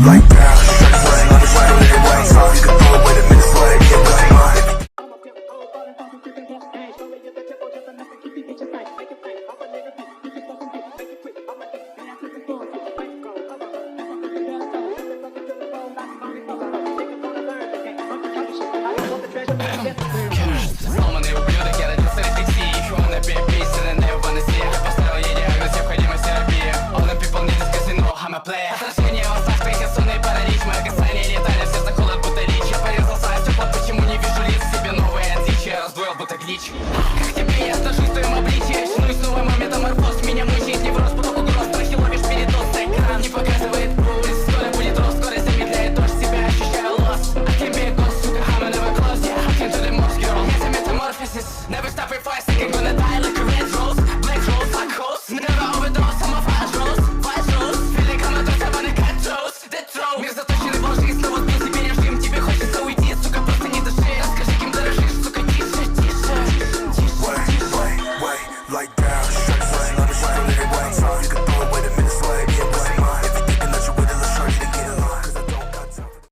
like that. Strike one on the way, it was off. You can throw away the minutes, but it ain't really mine. Сломанные ублюдок, я родился в такси. Еще на 5 песен, and everyone is here. Поставил ей диагноз, необходимость терапии. All the people need is casino, I'm a player. Отражение в глазах, твоих сонный паралич. Мое касание летали, сердце холод, будто лич. Я порезался от стекла, почему не вижу лиц? Себе новые дичи, я раздвоил, будто глич. Как тебе я стажусь в твоем обличии? Шинусь новый метаморфоз. Меня мучает невроз, поток угроз. Страхи ловишь передоз, экран не показывает пульс. Скоро будет рост, скорость замедляет дождь. Себя ощущаю лос. I can be a ghost, сука, I'm never close. Yeah, I can do the most, girl. It's a metamorphosis. Never stop for 5 seconds, gonna die like a red rose. Black rose, like host. Never overdose, I'm a fast rose. Fast rose, feeling come a dose, I'm on a cut toes. That throw. Мир заточенный в лжи, снова сбился